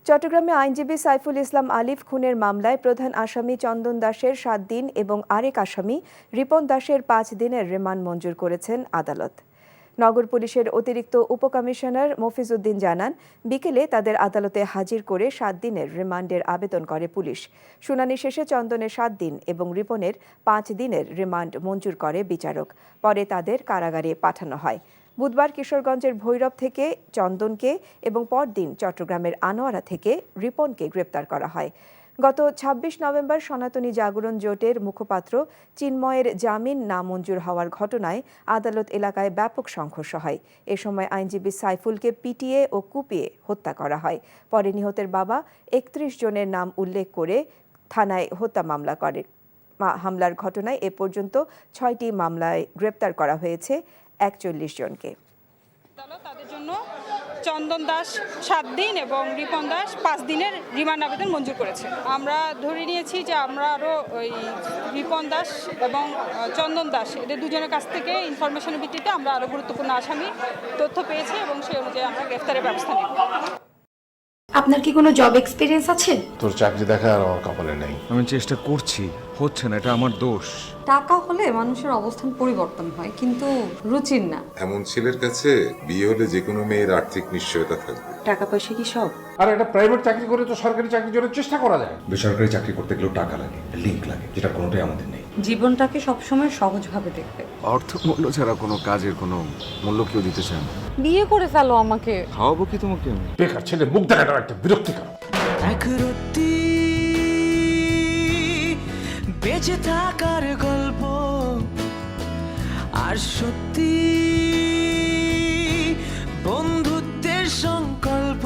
চট্টগ্রামে আইনজীবী সাইফুল ইসলাম আলিফ খুনের মামলায় প্রধান আসামি চন্দন দাসের ৭ দিন এবং আরেক আসামি রিপন দাসের ৫ দিনের রিমান্ড মঞ্জুর করেছেন আদালত। নগর পুলিশের অতিরিক্ত উপকমিশনার মফিজউদ্দিন জানান, বিকেলে তাদের আদালতে হাজির করে ৭ দিনের রিমান্ডের আবেদন করে পুলিশ। শুনানি শেষে চন্দনের ৭ দিন এবং রিপনের ৫ দিনের রিমান্ড মঞ্জুর করে বিচারক। পরে তাদের কারাগারে পাঠানো হয়। বুধবার কিশোরগঞ্জের ভৈরব থেকে চন্দনকে এবং পরদিন চট্টগ্রামের আনোয়ারা থেকে রিপনকে গ্রেপ্তার করা হয়। গত ২৬ নভেম্বর সনাতনী জাগরণ জোটের মুখপাত্র চিন্ময়ের জামিন নামঞ্জুর হওয়ার ঘটনায় আদালত এলাকায় ব্যাপক সংঘর্ষ হয়। এ সময় আইনজীবী সাইফুলকে পিটিয়ে ও কুপিয়ে হত্যা করা হয়। পরে নিহতের বাবা ৩১ জনের নাম উল্লেখ করে থানায় হত্যা মামলা করেন। হামলার ঘটনায় এ পর্যন্ত ৬টি মামলায় গ্রেপ্তার করা হয়েছে ৪১ জনকে। তাদের জন্য চন্দন দাস ৭ দিন এবং রিপন দাস ৫ দিনের রিমান্ড আবেদন মঞ্জুর করেছে। আমরা ধরে নিয়েছি যে আমরা আরও ওই রিপন দাস এবং চন্দন দাস এদের দুজনের কাছ থেকে ইনফরমেশনের ভিত্তিতে আমরা আরও গুরুত্বপূর্ণ আসামি তথ্য পেয়েছি এবং সেই অনুযায়ী আমরা গ্রেফতারের ব্যবস্থা নেব। আপনার কি কোনো জব এক্সপিরিয়েন্স আছে? তোর চাকরি দেখা আর আমার কপালে নেই। আমি চেষ্টা করছি, হচ্ছে না, এটা আমার দোষ। টাকা হলে মানুষের অবস্থান পরিবর্তন হয়, কিন্তু রুচির না। এমন ছেলের কাছে বিয়ে হলে যে কোনো মেয়ের আর্থিক নিশ্চয়তা থাকবে। টাকা পয়সা কি সব? আর একটা প্রাইভেট চাকরি করে তো সরকারি চাকরির জন্য চেষ্টা করা যায়। বেসরকারি চাকরি করতে গেলেও টাকা লাগে, লিঙ্ক লাগে, যেটা কোনোটাই আমাদের নেই। জীবনটাকে সবসময় সহজভাবে দেখবে। অর্থ মূল্য ছাড়া কোনো কাজের কোনো মূল্য কেউ দিতে চায় না। বিয়ে করে ফেলো আমাকে। খাওয়াবো কি তোমাকে আমি? বেকার ছেলে মুখ দেখাটা একটা বিরক্তিকর। এক রত্তি বেঁচে থাকার গল্প, আর সত্যি বন্ধুত্বের সংকল্প,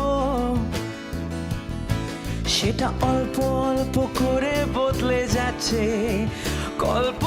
সেটা অল্প অল্প করে বদলে যাচ্ছে। গল্প